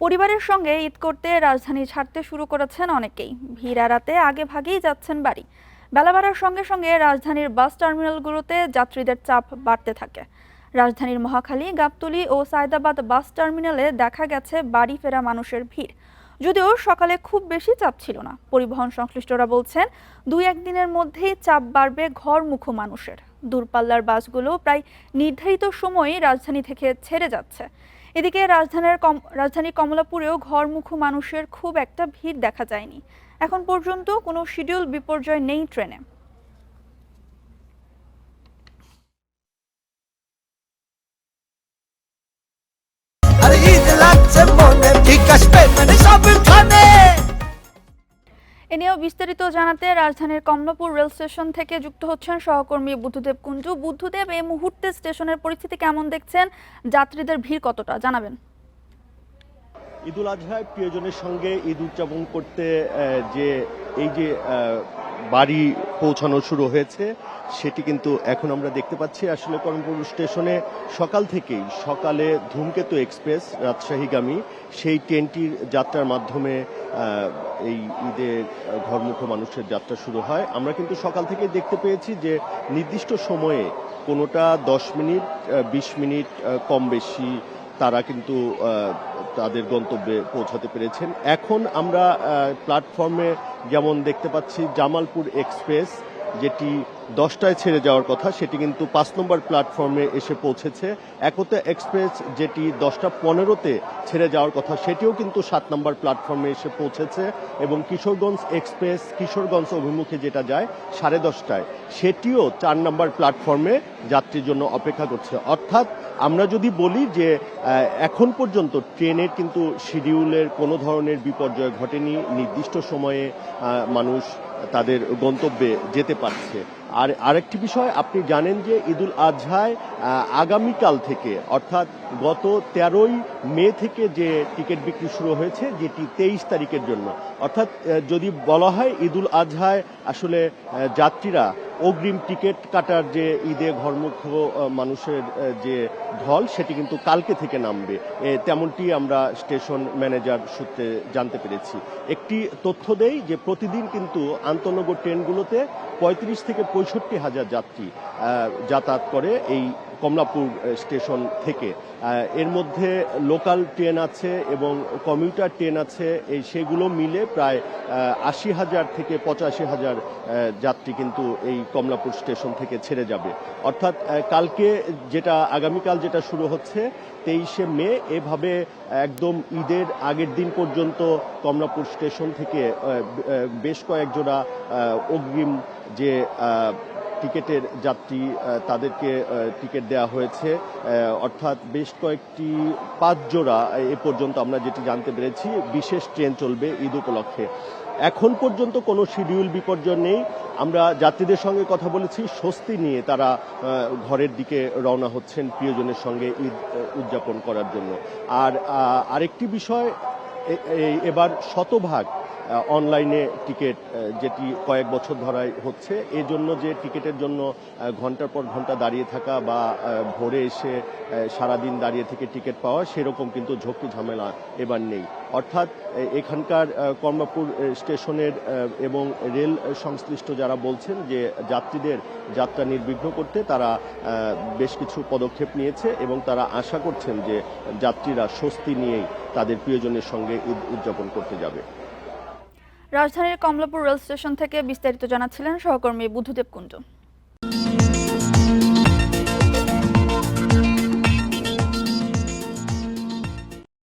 পরিবারের সঙ্গে ঈদ করতে রাজধানী ছাড়তে শুরু করেছেন অনেকেই। ভিড় এড়াতে আগে ভাগেই যাচ্ছেন বাড়ি। বেলা বাড়ার সঙ্গে সঙ্গে রাজধানীর বাস টার্মিনালগুলোতে যাত্রীদের চাপ বাড়তে থাকে। রাজধানীর মহাখালী, গাবতলী ও সায়দাবাদ বাস টার্মিনালে দেখা গেছে বাড়ি ফেরা মানুষের ভিড়। যদিও সকালে খুব বেশি চাপ ছিল না। পরিবহন সংশ্লিষ্টরা বলছেন 2-1 দিনের মধ্যেই চাপ বাড়বে ঘরমুখো মানুষের। দূরপাল্লার বাসগুলো প্রায় নির্ধারিত সময়ে রাজধানী থেকে ছেড়ে যাচ্ছে। এদিকে রাজধানী কমলাপুরেও ঘরমুখো মানুষের খুব একটা ভিড় দেখা যায়নি। এখন পর্যন্ত কোনো শিডিউল বিপর্যয় নেই ট্রেনে। এ নিয়েও বিস্তারিত জানাতে রাজধানীর কমলাপুর রেল স্টেশন থেকে যুক্ত হচ্ছেন সহকর্মী বুদ্ধদেব কুঞ্জু। বুদ্ধদেব, এই মুহূর্তে স্টেশনের পরিস্থিতি কেমন দেখছেন? যাত্রীদের ভিড় কতটা জানাবেন? ঈদুল আজহায় প্রিয়জনের সঙ্গে ঈদ উদযাপন করতে যে বাড়ি পৌঁছানো শুরু হয়েছে সেটি কিন্তু এখন আমরা দেখতে পাচ্ছি। আসলে কমলাপুর স্টেশনে সকালে ধূমকেতু এক্সপ্রেস রাজশাহীগামী সেই ট্রেনটির যাত্রার মাধ্যমে এই ঈদে ঘরমুখো মানুষের যাত্রা শুরু হয়। আমরা কিন্তু সকাল থেকে দেখতে পেয়েছি যে নির্দিষ্ট সময়ে কোনোটা 10 মিনিট 20 মিনিট কম বেশি তারা কিন্তু তাদের গন্তব্যে পৌঁছাতে পেরেছেন। এখন আমরা প্ল্যাটফর্মে যেমন দেখতে পাচ্ছি জামালপুর এক্সপ্রেস যেটি 10টায় ছেড়ে যাওয়ার কথা সেটি কিন্তু 5 নম্বর প্ল্যাটফর্মে এসে পৌঁছেছে। একতা এক্সপ্রেস যেটি 10টা 15তে ছেড়ে যাওয়ার কথা সেটিও কিন্তু 7 নম্বর প্ল্যাটফর্মে এসে পৌঁছেছে এবং কিশোরগঞ্জ এক্সপ্রেস কিশোরগঞ্জ অভিমুখে যেটা যায় 10:30টায় সেটিও 4 নম্বর প্ল্যাটফর্মে যাত্রীর জন্য অপেক্ষা করছে। অর্থাৎ আমরা যদি বলি যে এখন পর্যন্ত ট্রেনের কিন্তু শিডিউলের কোনো ধরনের বিপর্যয় ঘটেনি, নির্দিষ্ট সময়ে মানুষ তাদের গন্তব্যে যেতে পারছে। আর আরেকটি বিষয়, আপনি জানেন যে ঈদুল আজহায় আগামীকাল থেকে অর্থাৎ গত 13ই মে থেকে যে টিকিট বিক্রি শুরু হয়েছে যেটি 23 তারিখের জন্য। অর্থাৎ যদি বলা হয় ঈদুল আজহায় আসলে যাত্রীরা অগ্রিম টিকিট কাটার যে ঈদে ঘরমুখো মানুষের যে ঢল সেটি কিন্তু কালকে থেকে নামবে, তেমনটি আমরা স্টেশন ম্যানেজার সূত্রে জানতে পেরেছি। একটি তথ্য দেই যে প্রতিদিন কিন্তু আন্তনগর ট্রেনগুলোতে 35 থেকে 65 হাজার যাত্রী যাতায়াত করে এই কমলাপুর স্টেশন থেকে। এর মধ্যে লোকাল ট্রেন আছে এবং কমিউটার ট্রেন আছে, সেগুলো মিলে প্রায় 80,000 থেকে 85,000 যাত্রী কিন্তু এই কমলাপুর স্টেশন থেকে ছেড়ে যাবে। অর্থাৎ আগামীকাল যেটা শুরু হচ্ছে 23শে মে, এভাবে একদম ঈদের আগের দিন পর্যন্ত কমলাপুর স্টেশন থেকে বেশ কয়েক জোড়া অগ্রিম যে টিকেটের যাত্রী তাদেরকে টিকিট দেওয়া হয়েছে। অর্থাৎ বেশ কয়েকটি 5 জোড়া এ পর্যন্ত আমরা যেটি জানতে পেরেছি বিশেষ ট্রেন চলবে ঈদ উপলক্ষে। এখন পর্যন্ত কোনো শিডিউল বিপর্যয় নেই। আমরা যাত্রীদের সঙ্গে কথা বলেছি, স্বস্তি নিয়ে তারা ঘরের দিকে রওনা হচ্ছেন প্রিয়জনের সঙ্গে ঈদ উদযাপন করার জন্য। আর আরেকটি বিষয়, এবার শতভাগ অনলাইনে টিকিট যেটি কয়েক বছর ধরাই হচ্ছে, এই জন্য যে টিকিটের জন্য ঘন্টার পর ঘন্টা দাঁড়িয়ে থাকা বা ভোরে এসে সারাদিন দাঁড়িয়ে থেকে টিকিট পাওয়া সেরকম কিন্তু ঝক্কি ঝামেলা এবার নেই। অর্থাৎ এখানকার কমলাপুর স্টেশনের এবং রেল সংশ্লিষ্ট যারা বলছেন যে যাত্রীদের যাত্রা নির্বিঘ্ন করতে তারা বেশ কিছু পদক্ষেপ নিয়েছে এবং তারা আশা করছেন যে যাত্রীরা স্বস্তি নিয়েই তাদের প্রিয়জনের সঙ্গে ঈদ উদযাপন করতে যাবে। রাজধানীর কমলাপুর রেল স্টেশন থেকে বিস্তারিত জানাচ্ছিলেন সহকর্মী বুদ্ধদেব কুঞ্জু।